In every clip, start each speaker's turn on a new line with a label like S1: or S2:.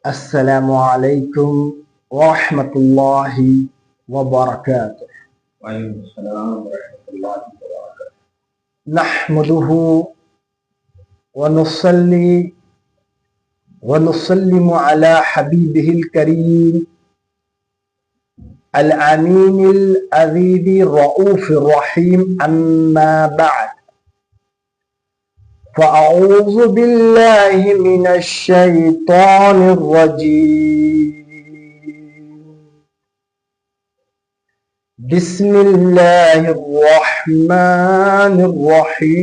S1: السلام علیکم ورحمۃ اللہ وبرکاتہ۔
S2: وعلیکم السلام ورحمۃ اللہ وبرکاتہ۔
S1: نحمده ونصلي ونسلم على حبيبه الكريم الأمين الأذيذ الرؤوف الرحيم، أما بعد، فأعوذ بالله من الشيطان الرجيم، بسم الله الرحمن الرحيم،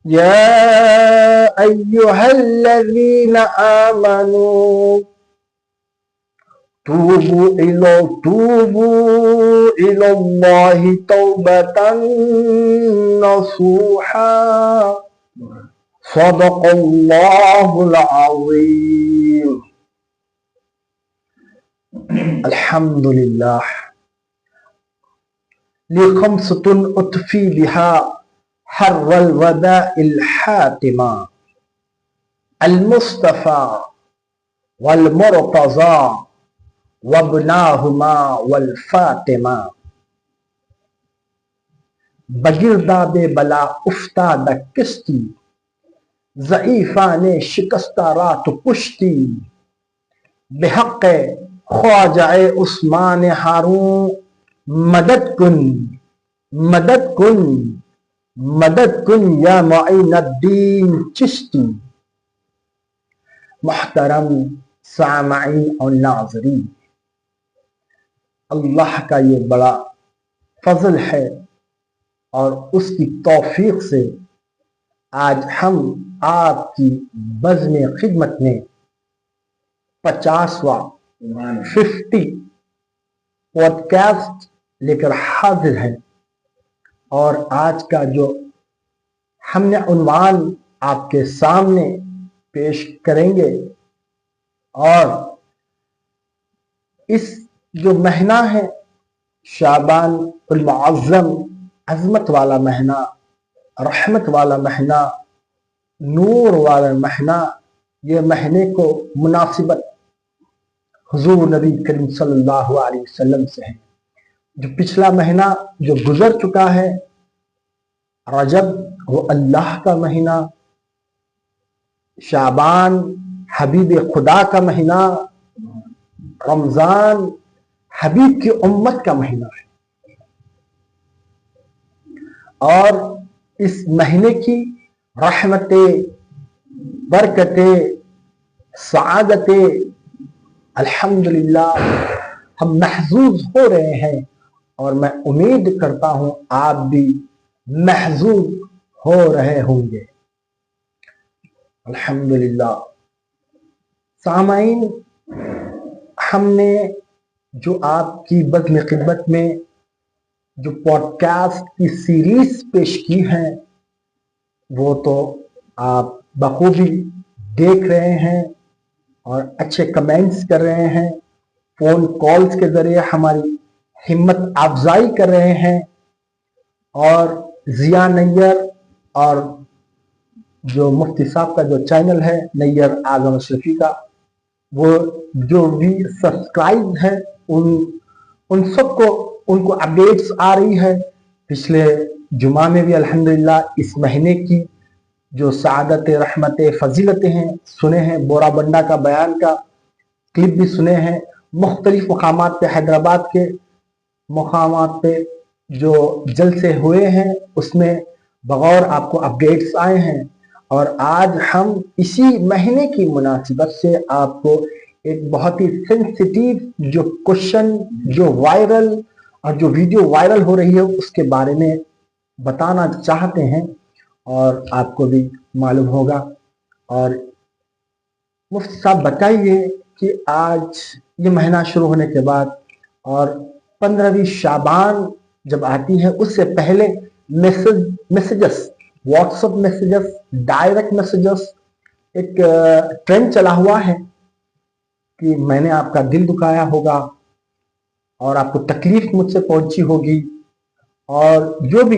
S1: يا أيها الذين آمنوا توبوا إلى الله توبة نصوحا، صدق الله العظيم۔ الحمد لله لخمسة أطفي بها حر الوداء الحاتمة، المصطفى والمرتضى وابناہما والفاطمہ، بگرداب بلا افتادہ کشتی، ضعیفان شکستہ رات پشتی، بحق خواجہ عثمان ہارون، مدد کن مدد کن مدد کن یا معین الدین چشتی۔ محترم سامعین اور ناظرین، اللہ کا یہ بڑا فضل ہے اور اس کی توفیق سے آج ہم آپ کی بزم خدمت میں 50واں پوڈ کاسٹ لے کر حاضر ہیں، اور آج کا جو ہم نے عنوان آپ کے سامنے پیش کریں گے، اور اس جو مہینہ ہے شعبان المعظم، عظمت والا مہینہ، رحمت والا مہینہ، نور والا مہینہ، یہ مہینے کو مناسبت حضور نبی کریم صلی اللہ علیہ وسلم سے ہے۔ جو پچھلا مہینہ جو گزر چکا ہے رجب، وہ اللہ کا مہینہ، شعبان حبیب خدا کا مہینہ، رمضان حبیب کی امت کا مہینہ ہے، اور اس مہینے کی رحمتیں، برکتیں، سعادتیں الحمدللہ ہم محظوظ ہو رہے ہیں، اور میں امید کرتا ہوں آپ بھی محظوظ ہو رہے ہوں گے الحمدللہ۔ سامعین، ہم نے جو آپ کی بزم خدمت میں جو پوڈ کاسٹ کی سیریز پیش کی ہے، وہ تو آپ بخوبی دیکھ رہے ہیں اور اچھے کمنٹس کر رہے ہیں، فون کالز کے ذریعے ہماری ہمت افزائی کر رہے ہیں، اور ضیاء نیر اور جو مفتی صاحب کا جو چینل ہے نیر اعظم اشرفی کا، وہ جو بھی سبسکرائب ہے ان سب کو ان کو اپڈیٹس آ رہی ہے۔ پچھلے جمعہ میں بھی الحمدللہ اس مہینے کی جو سعادت، رحمت، فضیلتیں ہیں سنے ہیں، بورا بنڈا کا بیان کا کلپ بھی سنے ہیں، مختلف مقامات پہ، حیدرآباد کے مقامات پہ جو جلسے ہوئے ہیں اس میں بغور آپ کو اپڈیٹس آئے ہیں، اور آج ہم اسی مہینے کی مناسبت سے آپ کو ایک بہت ہی سینسیٹیو جو کوشچن، جو وائرل اور جو ویڈیو وائرل ہو رہی ہے اس کے بارے میں بتانا چاہتے ہیں، اور آپ کو بھی معلوم ہوگا۔ اور مفتی صاحب بتائیے کہ آج یہ مہینہ شروع ہونے کے بعد اور 15ویں شعبان جب آتی ہے، اس سے پہلے messages, what's up messages, direct messages ایک ٹرینڈ چلا ہوا ہے کہ میں نے آپ کا دل دکھایا ہوگا اور آپ کو تکلیف مجھ سے پہنچی ہوگی، اور جو بھی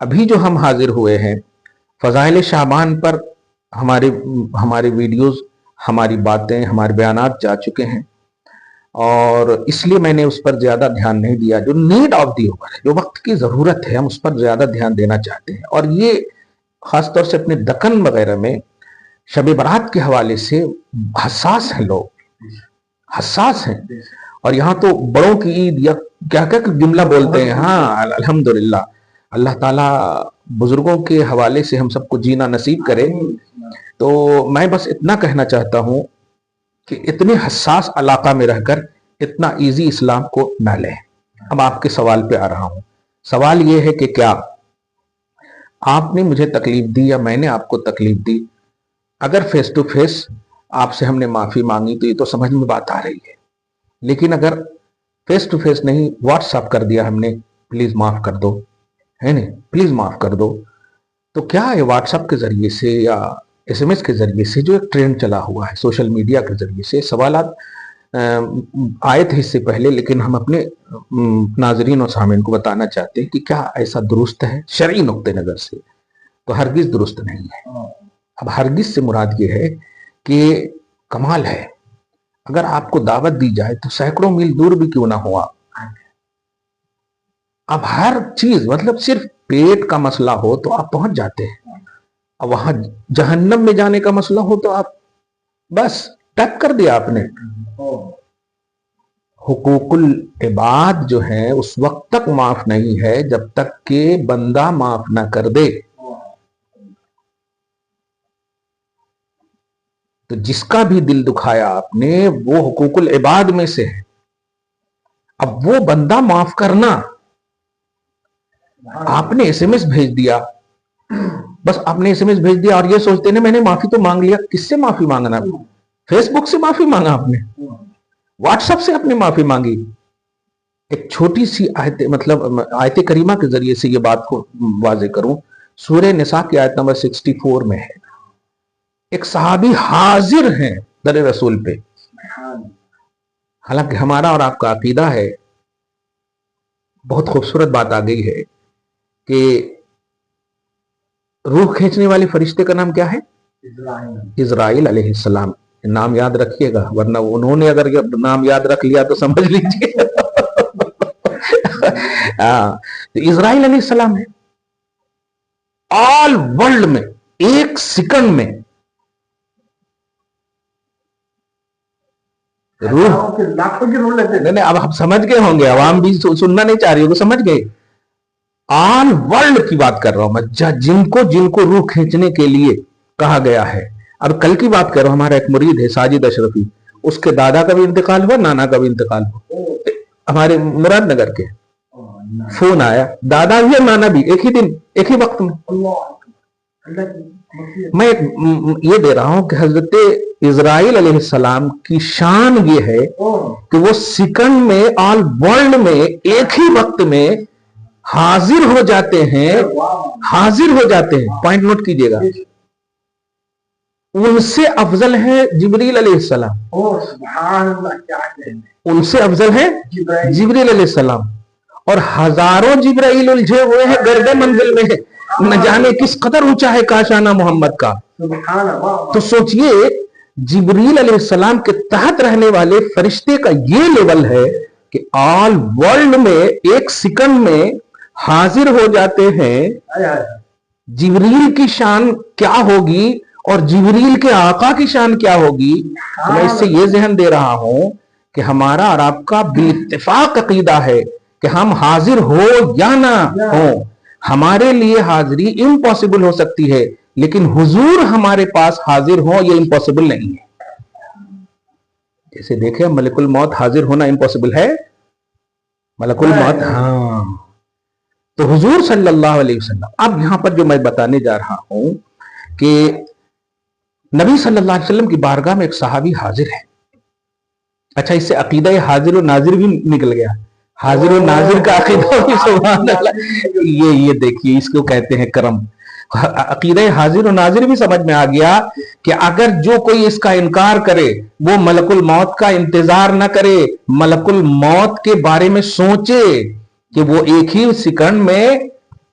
S2: ابھی جو ہم حاضر ہوئے ہیں فضائل شعبان پر ہمارے ویڈیوز، ہماری باتیں، ہمارے بیانات جا چکے ہیں، اور اس لیے میں نے اس پر زیادہ دھیان نہیں دیا۔ جو نیڈ آف دی اوور ہے، جو وقت کی ضرورت ہے، ہم اس پر زیادہ دھیان دینا چاہتے ہیں، اور یہ خاص طور سے اپنے دکن وغیرہ میں شب برات کے حوالے سے حساس ہیں، لوگ حساس ہیں، اور یہاں تو بڑوں کی عید یا کیا جملہ بولتے ہیں۔ ہاں الحمدللہ، اللہ تعالیٰ بزرگوں کے حوالے سے ہم سب کو جینا نصیب کرے۔ تو میں بس اتنا کہنا چاہتا ہوں کہ اتنے حساس علاقہ میں رہ کر اتنا ایزی اسلام کو نہ لیں۔ اب آپ کے سوال پہ آ رہا ہوں۔ سوال یہ ہے کہ کیا آپ نے مجھے تکلیف دی یا میں نے آپ کو تکلیف دی؟ اگر فیس ٹو فیس آپ سے ہم نے معافی مانگی تو یہ تو سمجھ میں بات آ رہی ہے، لیکن اگر فیس ٹو فیس نہیں، واٹس ایپ کر دیا ہم نے، پلیز معاف کر دو، ہے نہیں، پلیز معاف کر دو، تو کیا ہے واٹس ایپ کے ذریعے سے یا ایس ایم ایس کے ذریعے سے جو ایک ٹرینڈ چلا ہوا ہے، سوشل میڈیا کے ذریعے سے سوالات آئے تھے اس سے پہلے، لیکن ہم اپنے ناظرین اور سامعین کو بتانا چاہتے ہیں کہ کیا ایسا درست ہے؟ شرعی نقطہ نظر سے تو ہرگز درست نہیں ہے۔ اب ہرگز سے مراد یہ ہے کہ کمال ہے، اگر آپ کو دعوت دی جائے تو سینکڑوں میل دور بھی کیوں نہ ہوا، اب ہر چیز مطلب صرف پیٹ کا مسئلہ ہو تو آپ پہنچ جاتے ہیں، اب وہاں جہنم میں جانے کا مسئلہ ہو تو آپ بس ٹیپ کر دیا آپ نے۔ حقوق العباد جو ہے اس وقت تک معاف نہیں ہے جب تک کہ بندہ معاف نہ کر دے۔ تو جس کا بھی دل دکھایا آپ نے وہ حقوق العباد میں سے ہے، اب وہ بندہ معاف کرنا۔ آپ نے ایس ایم ایس بھیج دیا، بس آپ نے ایس ایم ایس بھیج دیا اور یہ سوچتے ہیں میں نے معافی تو مانگ لیا۔ کس سے معافی مانگنا؟ فیس بک سے معافی مانگا آپ نے، واٹس ایپ سے آپ نے معافی مانگی۔ ایک چھوٹی سی آیت مطلب آیت کریمہ کے ذریعے سے یہ بات کو واضح کروں، سورہ نساء کی آیت نمبر 64 میں ہے، ایک صحابی حاضر ہیں در رسول پہ، حالانکہ ہمارا اور آپ کا عقیدہ ہے، بہت خوبصورت بات آ گئی ہے کہ روح کھینچنے والے فرشتے کا نام کیا ہے؟ اسرائیل علیہ السلام۔ نام یاد رکھیے گا، ورنہ انہوں نے اگر نام یاد رکھ لیا تو سمجھ لیجیے۔ تو اسرائیل علیہ السلام ہے، آل ورلڈ میں ایک سیکنڈ میں روح نہیں، اب آپ سمجھ گئے ہوں گے، عوام بھی سننا نہیں چاہ رہی ہوگی، سمجھ گئے، آل ورلڈ کی بات کر رہا ہوں میں، جن کو روح کھینچنے کے لیے کہا گیا ہے۔ اب کل کی بات کر رہا ہوں، ہمارا ایک مرید ہے ساجد اشرفی، اس کے دادا کا بھی انتقال ہوا، نانا کا بھی انتقال ہوا، ہمارے مراد نگر کے، فون آیا، دادا بھی اور نانا بھی ایک ہی دن ایک ہی وقت میں۔ میں یہ دے رہا ہوں کہ حضرت اسرائیل علیہ السلام کی شان یہ ہے کہ وہ سیکنڈ میں آل ورلڈ میں ایک ہی وقت میں حاضر ہو جاتے ہیں، پوائنٹ نوٹ کیجئے گا۔ ان سے افضل ہے جبریل علیہ السلام، ان سے افضل ہے جبریل علیہ السلام، اور ہزاروں جبرائیل الجھے ہوئے ہیں گرد منزل میں، نہ جانے کس قدر اونچا ہے کاشانہ محمد کا۔ تو سوچئے جبریل علیہ السلام کے تحت رہنے والے فرشتے کا یہ لیول ہے کہ آل ورلڈ میں ایک سیکنڈ میں حاضر ہو جاتے ہیں۔ جبریل کی شان کیا ہوگی اور جبریل کے آقا کی شان کیا ہوگی؟ میں اس سے یہ ذہن دے رہا ہوں کہ ہمارا اور آپ کا بالاتفاق عقیدہ ہے کہ ہم حاضر ہو یا نہ ہو، ہمارے لیے حاضری امپاسبل ہو سکتی ہے، لیکن حضور ہمارے پاس حاضر ہو یہ امپاسبل نہیں ہے۔ جیسے دیکھیں ملک الموت حاضر ہونا امپاسبل ہے، ملک الموت، ہاں، تو حضور صلی اللہ علیہ وسلم۔ اب یہاں پر جو میں بتانے جا رہا ہوں کہ نبی صلی اللہ علیہ وسلم کی بارگاہ میں ایک صحابی حاضر ہے۔ اچھا، اس سے عقیدہ حاضر و ناظر بھی نکل گیا، حاضر و ناظر کا عقیدہ بھی، سبحان اللہ، یہ دیکھیے اس کو کہتے ہیں کرم۔ عقیدہ حاضر و ناظر بھی سمجھ میں آ گیا کہ اگر جو کوئی اس کا انکار کرے وہ ملک الموت کا انتظار نہ کرے، ملک الموت کے بارے میں سوچے کہ وہ ایک ہی سیکنڈ میں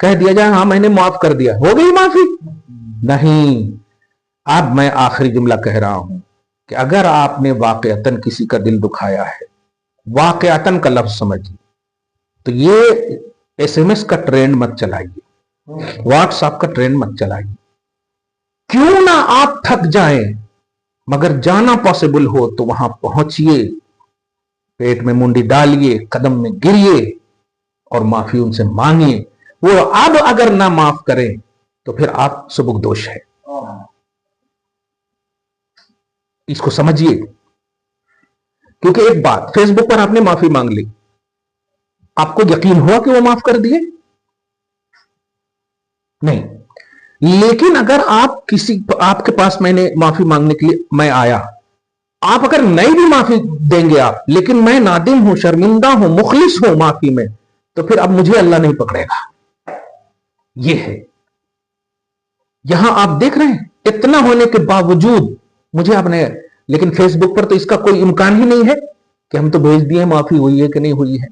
S2: کہہ دیا جائے ہاں میں نے معاف کر دیا, ہو گئی معافی؟ نہیں. اب میں آخری جملہ کہہ رہا ہوں کہ اگر آپ نے واقعتاً کسی کا دل دکھایا ہے, واقعتاً کا لفظ سمجھیے, تو یہ ایس ایم ایس کا ٹرینڈ مت چلائیے, واٹس ایپ کا ٹرینڈ مت چلائیے. کیوں نہ آپ تھک جائیں مگر جانا پاسبل ہو تو وہاں پہنچیے, پیٹ میں منڈی ڈالیے, قدم میں گریے اور معافی ان سے مانگیے. وہ اب اگر نہ معاف کریں تو پھر آپ سبکدوش ہے. اس کو سمجھیے. کیونکہ ایک بات, فیس بک پر آپ نے معافی مانگ لی, آپ کو یقین ہوا کہ وہ معاف کر دیے؟ نہیں. لیکن اگر آپ کے پاس میں نے معافی مانگنے کے لیے میں آیا, آپ اگر نئی بھی معافی دیں گے آپ, لیکن میں نادم ہوں, شرمندہ ہوں, مخلص ہوں معافی میں, تو پھر اب مجھے اللہ نہیں پکڑے گا. یہ ہے. یہاں آپ دیکھ رہے ہیں اتنا ہونے کے باوجود مجھے آپ نے, لیکن فیس بک پر تو اس کا کوئی امکان ہی نہیں ہے کہ ہم تو بھیج دیے معافی ہوئی ہے کہ نہیں ہوئی ہے,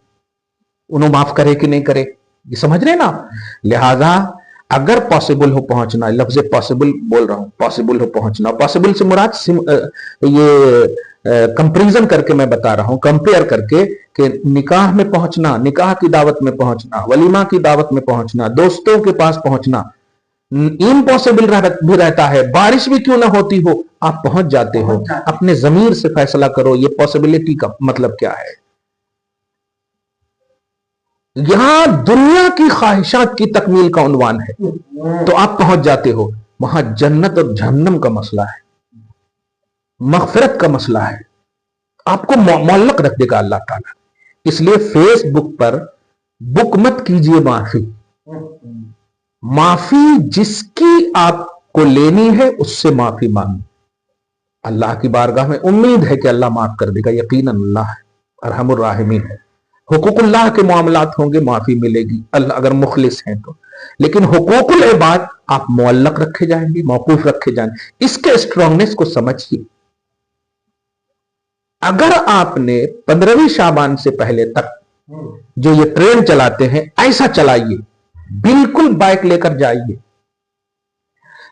S2: انہوں معاف کرے کہ نہیں کرے. یہ سمجھ رہے ہیں نا. لہذا اگر پاسبل ہو پہنچنا, لفظ پاسبل بول رہا ہوں, پاسبل ہو پہنچنا, پاسبل سے مراد یہ کمپریزن کر کے میں بتا رہا ہوں, کمپیئر کر کے, کہ نکاح میں پہنچنا, نکاح کی دعوت میں پہنچنا, ولیمہ کی دعوت میں پہنچنا, دوستوں کے پاس پہنچنا امپاسبل بھی رہتا ہے. بارش بھی کیوں نہ ہوتی ہو آپ پہنچ جاتے ہو. اپنے ضمیر سے فیصلہ کرو یہ پاسبلٹی کا مطلب کیا ہے. یہاں دنیا کی خواہشات کی تکمیل کا عنوان ہے تو آپ پہنچ جاتے ہو. وہاں جنت اور جہنم کا مسئلہ ہے, مغفرت کا مسئلہ ہے, آپ کو معلق رکھ دے گا اللہ تعالیٰ. اس لیے فیس بک پر بک مت کیجئے معافی. معافی جس کی آپ کو لینی ہے اس سے معافی مانگیں. اللہ کی بارگاہ میں امید ہے کہ اللہ معاف کر دے گا, یقیناً اللہ ارحم الراحمین ہے. حقوق اللہ کے معاملات ہوں گے, معافی ملے گی اللہ اگر مخلص ہیں تو. لیکن حقوق العباد آپ معلق رکھے جائیں گے, موقوف رکھے جائیں گے. اس کے اسٹرانگنس کو سمجھیے. اگر آپ نے 15ویں شعبان سے پہلے تک جو یہ ٹرین چلاتے ہیں ایسا چلائیے, بالکل بائک لے کر جائیے.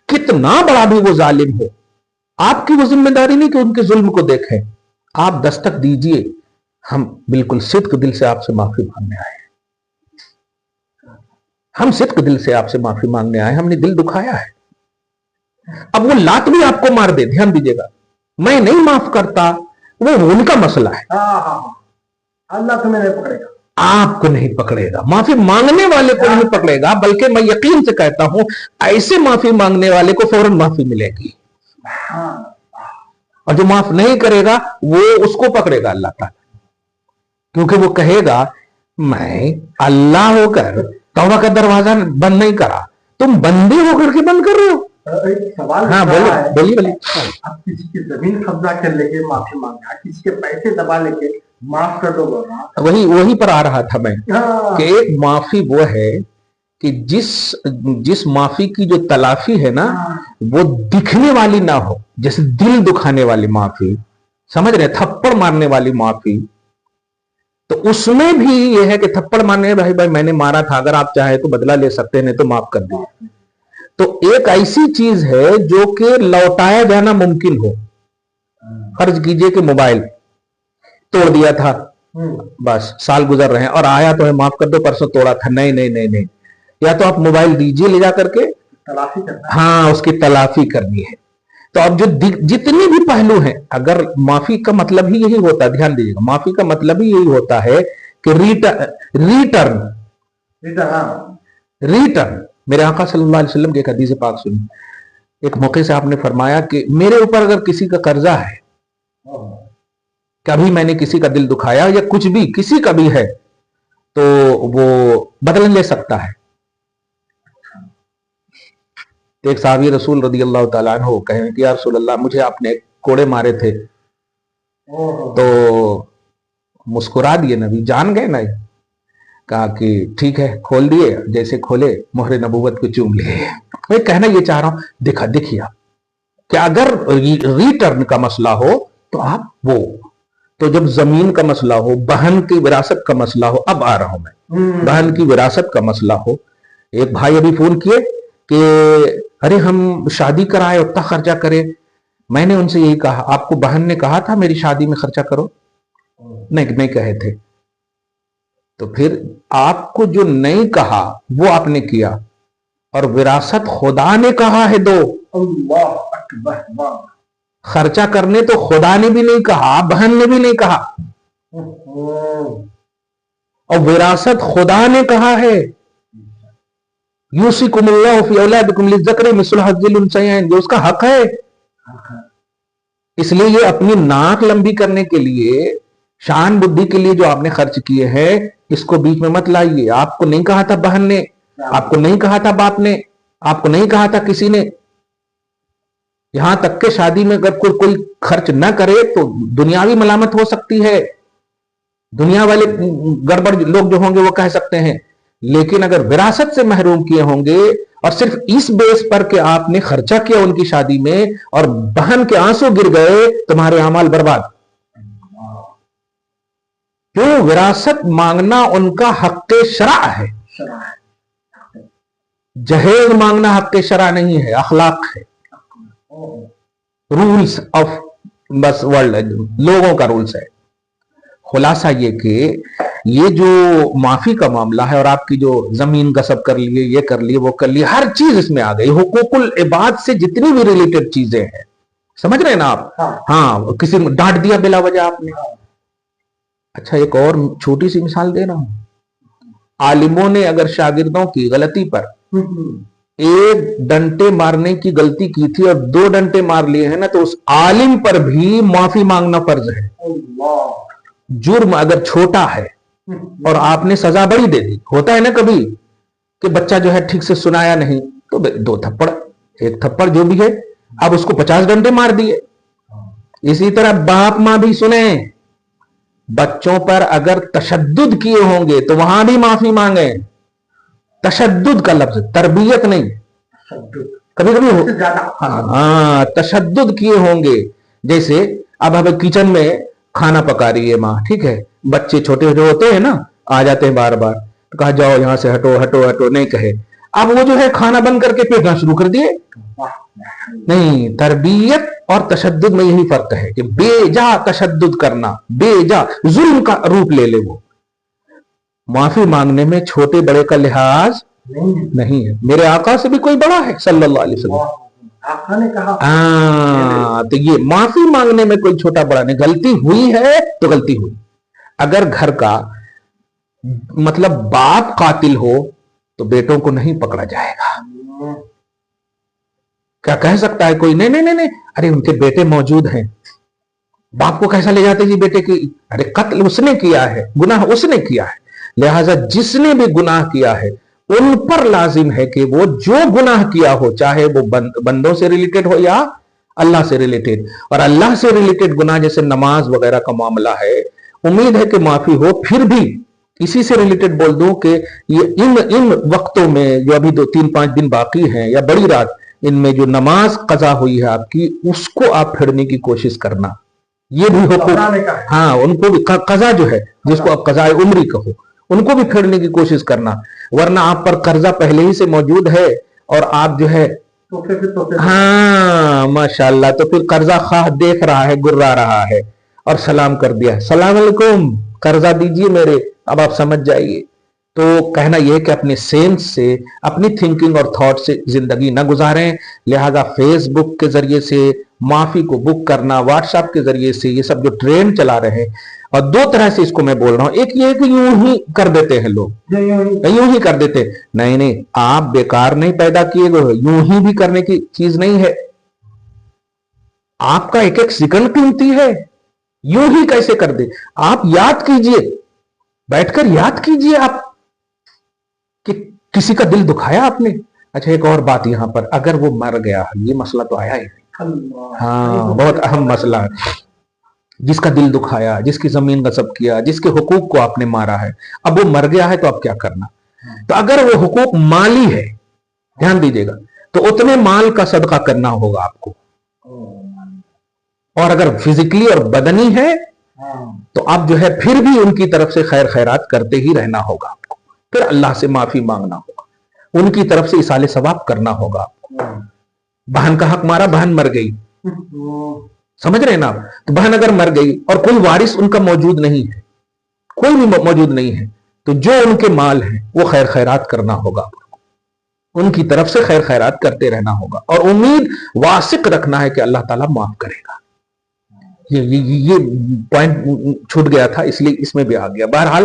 S2: کتنا بڑا بھی وہ ظالم ہو, آپ کی وہ ذمہ داری نہیں کہ ان کے ظلم کو دیکھیں. آپ دستک دیجئے, ہم بالکل صدق دل سے آپ سے معافی مانگنے آئے. ہم صدق دل سے آپ سے معافی مانگنے آئے, ہم نے دل دکھایا ہے. اب وہ لات بھی آپ کو مار دے, دھیان دیجیے گا, میں نہیں معاف کرتا, وہ ان کا مسئلہ ہے.
S1: اللہ تمہیں نہیں پکڑے گا,
S2: آپ کو نہیں پکڑے گا, معافی مانگنے والے کو نہیں پکڑے گا. بلکہ میں یقین سے کہتا ہوں ایسے معافی مانگنے والے کو فوراً معافی ملے گی, اور جو معاف نہیں کرے گا وہ اس کو پکڑے گا اللہ تعالیٰ. کیونکہ وہ کہے گا میں اللہ ہو کر توبہ کا دروازہ بند نہیں کرا, تم بندے ہو کر کے بند کر رہے ہو. ہاں بولیے.
S1: آپ کسی کی زمین قبضہ کر لے کے معافی مانگا, کسی کے پیسے دبا لے کے معاف کر دو بول رہا.
S2: وہی پر آ رہا تھا میں کہ ایک معافی وہ ہے کہ جس معافی کی جو تلافی ہے نا وہ دکھنے والی نہ ہو, جیسے دل دکھانے والی معافی, سمجھ رہے, تھپڑ مارنے والی معافی. تو اس میں بھی یہ ہے کہ تھپڑ مارنے, بھائی میں نے مارا تھا, اگر آپ چاہیں تو بدلہ لے سکتے ہیں, نہیں تو معاف کر دیں. تو ایک ایسی چیز ہے جو کہ لوٹایا جانا ممکن ہو. فرض کیجئے کہ موبائل توڑ دیا تھا, بس سال گزر رہے ہیں اور آیا تو ہے معاف کر دو, پرسوں توڑا تھا, نہیں, یا تو آپ موبائل دیجئے لے جا کر کے, ہاں اس کی تلافی کرنی ہے. تو اب جو جتنے بھی پہلو ہیں, اگر معافی کا مطلب ہی یہی ہوتا ہے, دھیان دیجیے گا, معافی کا مطلب ہی یہی ہوتا ہے کہ ریٹرن. میرے آقا صلی اللہ علیہ وسلم کی ایک حدیث پاک سنی. ایک موقع سے آپ نے فرمایا کہ میرے اوپر اگر کسی کا قرضہ ہے, کبھی میں نے کسی کا دل دکھایا یا کچھ بھی کسی کا بھی ہے, تو وہ بدل لے سکتا ہے. ایک صحابی رسول رضی اللہ تعالیٰ عنہ کہیں کہ یا رسول اللہ مجھے آپ نے کوڑے مارے تھے, تو مسکرا دیے نبی, جان گئے نا. کہا کہ ٹھیک ہے, کھول دیے, جیسے کھولے مہر نبوت کو چوم لیے. میں کہنا یہ چاہ رہا ہوں, دیکھیے کہ اگر ریٹرن کا مسئلہ ہو تو آپ وہ, تو جب زمین کا مسئلہ ہو, بہن کی وراثت کا مسئلہ ہو, اب آ رہا ہوں میں, بہن کی وراثت کا مسئلہ ہو, ایک بھائی ابھی فون کیے کہ ارے ہم شادی کرائے اتنا خرچہ کرے. میں نے ان سے یہی کہا, آپ کو بہن نے کہا تھا میری شادی میں خرچہ کرو؟ نہیں کہے تھے. تو پھر آپ کو جو نہیں کہا وہ آپ نے کیا, اور وراثت خدا نے کہا ہے دو.
S1: اللہ اکبر.
S2: خرچہ کرنے تو خدا نے بھی نہیں کہا, بہن نے بھی نہیں کہا, اور وراثت خدا نے کہا ہے. یوصیکم اللہ فی اولادکم للذکر مثل حظ الانثیین, جو اس کا حق ہے. اس لیے یہ اپنی ناک لمبی کرنے کے لیے, شان بدھی کے لیے جو آپ نے خرچ کیے ہیں, اس کو بیچ میں مت لائیے. آپ کو نہیں کہا تھا بہن نے, آپ کو نہیں کہا تھا باپ نے, آپ کو نہیں کہا تھا کسی نے. یہاں تک کہ شادی میں اگر کوئی خرچ نہ کرے تو دنیاوی ملامت ہو سکتی ہے, دنیا والے گڑبڑ لوگ جو ہوں گے وہ کہہ سکتے ہیں. لیکن اگر وراثت سے محروم کیے ہوں گے اور صرف اس بیس پر کہ آپ نے خرچہ کیا ان کی شادی میں اور بہن کے آنسو گر گئے, تمہارے اعمال برباد. کیوں؟ وراثت مانگنا ان کا حق شرع ہے, جہیز مانگنا حق شرع نہیں ہے, اخلاق ہے, رولز آف بس ورلڈ, لوگوں کا رولز ہے. خلاصہ یہ کہ یہ جو معافی کا معاملہ ہے, اور آپ کی جو زمین غصب کر لیے, یہ کر لیے, وہ کر لیے, ہر چیز اس میں آ گئی. حقوق العباد سے جتنی بھی ریلیٹڈ چیزیں ہیں, سمجھ رہے ہیں نا آپ؟ ہاں, کسی نے ڈانٹ دیا بلا وجہ آپ نے. اچھا ایک اور چھوٹی سی مثال دے رہا ہوں. عالموں نے اگر شاگردوں کی غلطی پر ایک ڈنٹے مارنے کی غلطی کی تھی اور 2 ڈنٹے مار لیے ہیں نا, تو اس عالم پر بھی معافی مانگنا فرض ہے. جرم اگر چھوٹا ہے اور آپ نے سزا بڑی دے دی, ہوتا ہے نا کبھی کہ بچہ جو ہے ٹھیک سے سنایا نہیں تو 2 تھپڑ, 1 تھپڑ جو بھی ہے, اب اس کو 50 ڈنڈے مار دیے. اسی طرح باپ ماں بھی سنیں, بچوں پر اگر تشدد کیے ہوں گے تو وہاں بھی معافی مانگیں. تشدد کا لفظ, تربیت نہیں. کبھی کبھی ہاں تشدد کیے ہوں گے, جیسے اب ہمیں کچن میں کھانا پکا رہی ہے ماں, ٹھیک ہے, بچے چھوٹے جو ہوتے ہیں نا آ جاتے ہیں بار بار, تو کہا جاؤ یہاں سے ہٹو ہٹو ہٹو, نہیں کہے, اب وہ جو ہے کھانا بند کر کے پھینکنا شروع کر دیے. نہیں, تربیت اور تشدد میں یہی فرق ہے کہ بے جا تشدد کرنا, بے جا ظلم کا روپ لے لے. وہ معافی مانگنے میں چھوٹے بڑے کا لحاظ نہیں ہے. میرے آقا سے بھی کوئی بڑا ہے صلی اللہ علیہ وسلم, تو یہ معافی مانگنے میں کوئی چھوٹا بڑا نہیں. غلطی ہوئی ہے تو غلطی ہوئی. اگر گھر کا مطلب باپ قاتل ہو تو بیٹوں کو نہیں پکڑا جائے گا. کیا کہہ سکتا ہے کوئی, نہیں, ارے ان کے بیٹے موجود ہیں, باپ کو کیسا لے جاتے جی بیٹے کی, ارے قتل اس نے کیا ہے, گناہ اس نے کیا ہے. لہذا جس نے بھی گناہ کیا ہے ان پر لازم ہے کہ وہ جو گناہ کیا ہو, چاہے وہ بندوں سے ریلیٹڈ ہو یا اللہ سے ریلیٹڈ, اور اللہ سے ریلیٹڈ گناہ جیسے نماز وغیرہ کا معاملہ ہے, امید ہے کہ معافی ہو. پھر بھی اسی سے ریلیٹڈ بول دوں کہ یہ ان وقتوں میں جو ابھی 2-3-5 دن باقی ہیں یا بڑی رات, ان میں جو نماز قضا ہوئی ہے آپ کی, اس کو آپ پھیرنے کی کوشش کرنا. یہ بھی حقوق, ہاں ان کو بھی قضا جو ہے جس کو آپ قضاء عمری کہو, ان کو بھی پھیرنے کی کوشش کرنا. ورنہ آپ پر قرضہ پہلے ہی سے موجود ہے اور آپ جو ہے ہاں ماشاءاللہ, تو پھر قرضہ خواہ دیکھ رہا ہے, گرا رہا ہے, اور سلام کر دیا, السلام علیکم قرضہ دیجئے میرے, اب آپ سمجھ جائیے. تو کہنا یہ ہے کہ اپنے سینس سے, اپنی تھنکنگ اور تھاٹ سے زندگی نہ گزاریں. لہذا فیس بک کے ذریعے سے معافی کو بک کرنا, واٹس ایپ کے ذریعے سے, یہ سب جو ٹرینڈ چلا رہے ہیں, اور 2 طرح سے اس کو میں بول رہا ہوں. ایک یہ ہے کہ یوں ہی کر دیتے ہیں لوگ, یوں ہی کر دیتے. نہیں, آپ بیکار نہیں پیدا کیے گئے, یوں ہی بھی کرنے کی چیز نہیں ہے. آپ کا ایک ایک سیکنڈ قیمتی ہے, یوں ہی کیسے کر دے. آپ یاد کیجئے, بیٹھ کر یاد کیجئے آپ کہ کسی کا دل دکھایا آپ نے. اچھا ایک اور بات یہاں پر, اگر وہ مر گیا, یہ مسئلہ تو آیا ہی نہیں, ہاں بہت اہم مسئلہ ہے. جس کا دل دکھایا, جس کی زمین غصب کیا, جس کے حقوق کو آپ نے مارا ہے, اب وہ مر گیا ہے تو اب کیا کرنا. تو اگر وہ حقوق مالی ہے, دھیان دیجئے گا, تو اتنے مال کا صدقہ کرنا ہوگا آپ کو. اور اگر فزیکلی اور بدنی ہے تو اب جو ہے پھر بھی ان کی طرف سے خیر خیرات کرتے ہی رہنا ہوگا آپ کو. پھر اللہ سے معافی مانگنا ہوگا. ان کی طرف سے اصال ثواب کرنا ہوگا. بہن کا حق مارا, بہن مر گئی, سمجھ رہے ہیں نا آپ؟ تو بہن اگر مر گئی اور کوئی وارث ان کا موجود نہیں ہے, کوئی بھی موجود نہیں ہے, تو جو ان کے مال ہیں وہ خیر خیرات کرنا ہوگا, ان کی طرف سے خیر خیرات کرتے رہنا ہوگا, اور امید واثق رکھنا ہے کہ اللہ تعالیٰ معاف کرے گا. یہ پوائنٹ چھوٹ گیا تھا, اس لیے اس میں بھی آ گیا. بہرحال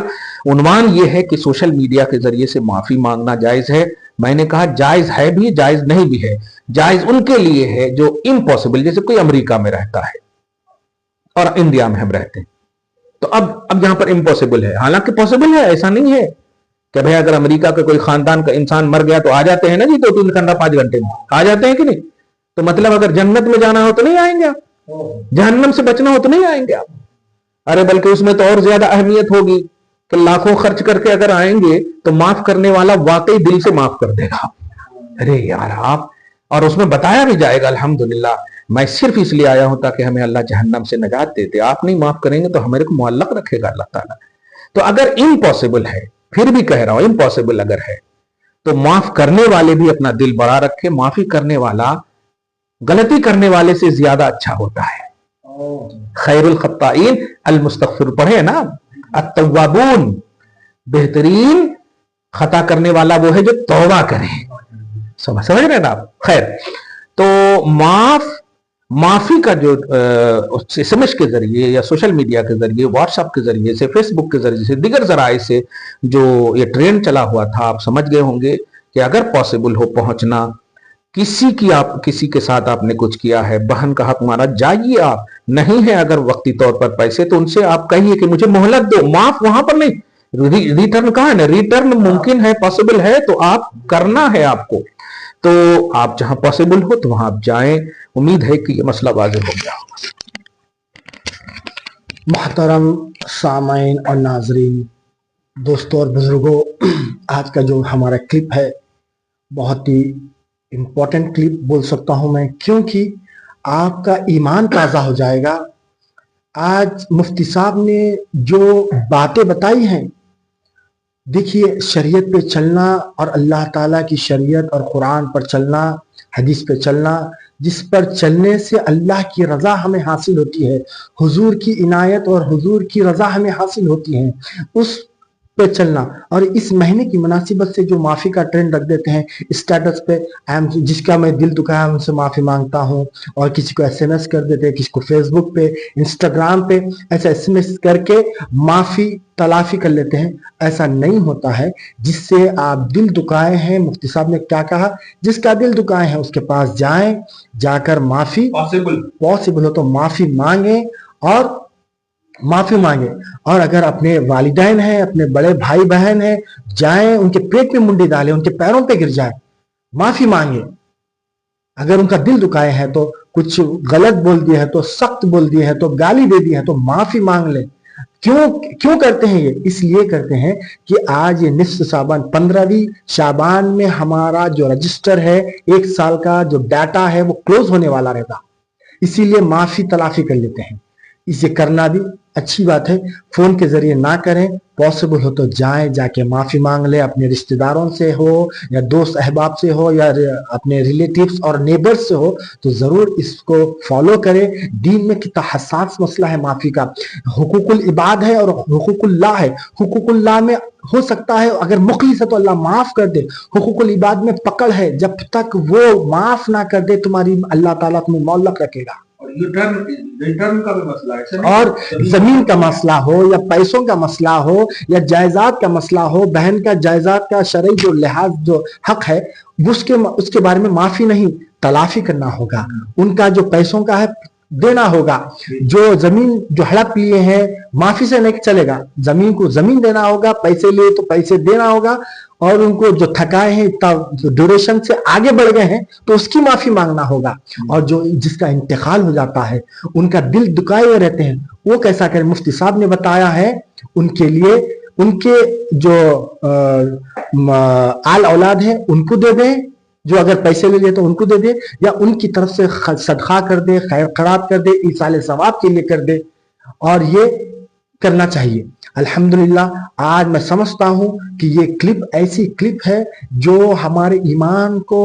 S2: عنوان یہ ہے کہ سوشل میڈیا کے ذریعے سے معافی مانگنا جائز ہے. میں نے کہا جائز ہے بھی, جائز نہیں بھی ہے. جائز ان کے لیے ہے جو امپاسبل, جیسے کوئی امریکہ میں رہتا ہے اور انڈیا میں ہم رہتے ہیں, تو اب یہاں پر امپاسبل ہے. حالانکہ پاسبل ہے, ایسا نہیں ہے کہ بھائی اگر امریکہ کا کوئی خاندان کا انسان مر گیا تو آ جاتے ہیں نا جی 2-3 گھنٹہ 5 گھنٹے میں آ جاتے ہیں کہ نہیں. تو مطلب اگر جنت میں جانا ہو تو نہیں آئیں گے آپ, جہنم سے بچنا ہو تو نہیں آئیں گے آپ. ارے بلکہ اس میں تو اور زیادہ اہمیت ہوگی کہ لاکھوں خرچ کر کے اگر آئیں گے تو معاف کرنے والا واقعی دل سے معاف کر دے گا. ارے یار آپ, اور اس میں بتایا بھی جائے گا الحمدللہ میں صرف اس لیے آیا ہوں تاکہ ہمیں اللہ جہنم سے نجات دیتے, آپ نہیں معاف کریں گے تو ہمارے کو معلق رکھے گا اللہ تعالیٰ. تو اگر امپاسبل ہے, پھر بھی کہہ رہا ہوں امپاسبل اگر ہے, تو معاف کرنے والے بھی اپنا دل بڑا رکھے. معافی کرنے والا غلطی کرنے والے سے زیادہ اچھا ہوتا ہے. خیر الخطائین المستغفر پڑھے نا, التوابون, بہترین خطا کرنے والا وہ ہے جو توبہ کرے. سمجھ رہے ہیں نا آپ؟ خیر, تو معافی کا جو ایس ایم ایس کے ذریعے یا سوشل میڈیا کے ذریعے, واٹس ایپ کے ذریعے سے, فیس بک کے ذریعے سے, دیگر ذرائع سے جو یہ ٹرینڈ چلا ہوا تھا, آپ سمجھ گئے ہوں گے کہ اگر پاسبل ہو پہنچنا, کسی کے ساتھ آپ نے کچھ کیا ہے, بہن کا حق مارا, جائیے آپ. نہیں ہے اگر وقتی طور پر پیسے تو ان سے آپ کہیے کہ مجھے مہلت دو, معاف وہاں پر نہیں, ریٹرن کہاں ہے نا, ریٹرن ممکن ہے, پاسبل ہے تو آپ کرنا ہے آپ کو. تو آپ جہاں پاسبل ہو تو وہاں آپ جائیں. امید ہے کہ یہ مسئلہ واضح ہو گیا ہوگا.
S1: محترم سامعین اور ناظرین, دوستوں اور بزرگوں, آج کا جو ہمارا کلپ ہے بہت ہی امپورٹنٹ کلپ بول سکتا ہوں میں, کیونکہ آپ کا ایمان تازہ ہو جائے گا. آج مفتی صاحب نے جو باتیں بتائی ہیں, دیکھیے شریعت پہ چلنا اور اللہ تعالیٰ کی شریعت اور قرآن پر چلنا, حدیث پہ چلنا, جس پر چلنے سے اللہ کی رضا ہمیں حاصل ہوتی ہے, حضور کی عنایت اور حضور کی رضا ہمیں حاصل ہوتی ہے, اس پہ چلنا. اور اس مہینے کی مناسبت سے جو معافی کا ٹرینڈ رکھ دیتے ہیں اسٹیٹس پہ, جس کا میں دل دکھایا ان سے معافی مانگتا ہوں, اور کسی کو ایس ایم ایس کر دیتے ہیں, کسی کو فیس بک پہ, انسٹاگرام پہ ایسا ایس ایم ایس کر کے معافی تلافی کر لیتے ہیں. ایسا نہیں ہوتا ہے. جس سے آپ دل دکھائے ہیں, مفتی صاحب نے کیا کہا, جس کا دل دکھائے ہیں اس کے پاس جائیں, جا کر معافی پاسبل ہو تو معافی مانگیں, اور معافی مانگے. اور اگر اپنے والدین ہیں, اپنے بڑے بھائی بہن ہیں, جائیں ان کے پیٹ میں منڈی ڈالیں, ان کے پیروں پہ گر جائیں, معافی مانگے. اگر ان کا دل دکھائے ہیں تو, کچھ غلط بول دیا ہے تو, سخت بول دیا ہے تو, گالی دے دی ہے تو معافی مانگ لیں. کیوں کرتے ہیں یہ؟ اس لیے کرتے ہیں کہ آج یہ نصف شعبان, 15ویں شعبان میں ہمارا جو رجسٹر ہے 1 سال کا جو ڈیٹا ہے وہ کلوز ہونے والا رہتا, اسی لیے معافی تلافی کر لیتے ہیں. اسے کرنا بھی اچھی بات ہے, فون کے ذریعے نہ کریں, پاسبل ہو تو جائیں, جا کے معافی مانگ لیں. اپنے رشتہ داروں سے ہو یا دوست احباب سے ہو یا اپنے ریلیٹیوز اور نیبرز سے ہو تو ضرور اس کو فالو کریں. دین میں کتنا حساس مسئلہ ہے معافی کا. حقوق العباد ہے اور حقوق اللہ ہے. حقوق اللہ میں ہو سکتا ہے اگر مخلص ہے تو اللہ معاف کر دے, حقوق العباد میں پکڑ ہے, جب تک وہ معاف نہ کر دے تمہاری اللہ تعالیٰ تمہیں معلق رکھے گا.
S2: ریٹرن کا بھی مسئلہ ہے,
S1: اور زمین کا مسئلہ ہو یا پیسوں کا مسئلہ ہو یا جائیداد کا مسئلہ ہو, بہن کا جائیداد کا شرعی جو لحاظ جو حق ہے اس کے بارے میں معافی نہیں, تلافی کرنا ہوگا. ان کا جو پیسوں کا ہے دینا ہوگا. جو زمین جو ہڑپ لیے ہیں معافی سے نہیں چلے گا, زمین کو زمین دینا ہوگا, پیسے لیے تو پیسے دینا ہوگا. اور ان کو جو تھکائے ہیں ڈیوریشن سے آگے بڑھ گئے ہیں تو اس کی معافی مانگنا ہوگا. اور جو جس کا انتقال ہو جاتا ہے, ان کا دل دکھائے ہوئے رہتے ہیں, وہ کیسا کریں؟ مفتی صاحب نے بتایا ہے ان کے لیے, ان کے جو آل اولاد ہیں ان کو دے دیں, جو اگر پیسے لے لے تو ان کو دے دے, یا ان کی طرف سے صدقہ کر دے, خیر خیرات کر دے, ایصال ثواب کے لیے کر دے. اور یہ کرنا چاہیے. الحمدللہ آج میں سمجھتا ہوں کہ یہ کلپ ایسی کلپ ہے جو ہمارے ایمان کو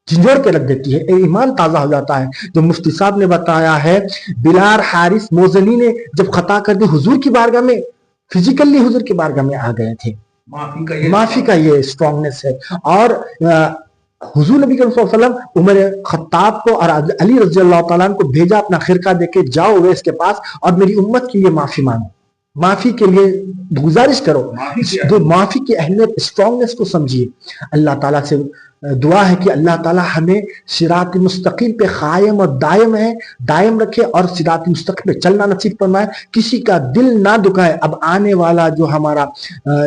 S1: جھنجھوڑ کے رکھ دیتی ہے، ایمان تازہ ہو جاتا ہے. جو مفتی صاحب نے بتایا ہے، بلال حارث موزنی نے جب خطا کر دی حضور کی بارگاہ میں، فزیکلی حضور کی بارگاہ میں آ گئے تھے. معافی کا یہ اسٹرانگنس ہے. اور حضور نبی کریم صلی اللہ علیہ وسلم عمر خطاب کو اور علی رضی اللہ تعالیٰ عنہ کو بھیجا اپنا خرقہ دے کے، جاؤ اویس کے پاس اور میری امت کے لیے معافی مانگو، معافی کے لیے گزارش کرو. معافی کی اہمیت، اسٹرانگنس کو سمجھیے. اللہ تعالیٰ سے دعا ہے کہ اللہ تعالیٰ ہمیں صراط مستقیم پہ قائم اور دائم رکھے اور صراط مستقیم پہ چلنا نصیب فرمائے. کسی کا دل نہ دکھائے. اب آنے والا جو ہمارا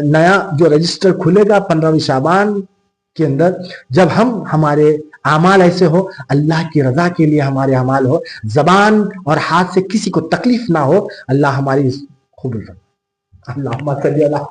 S1: نیا جو رجسٹر کھلے گا 15 شعبان کے اندر، جب ہمارے اعمال ایسے ہو، اللہ کی رضا کے لیے ہمارے اعمال ہو، زبان اور ہاتھ سے کسی کو تکلیف نہ ہو، اللہ ہماری قبول فرمائے. اللہم صلی اللہ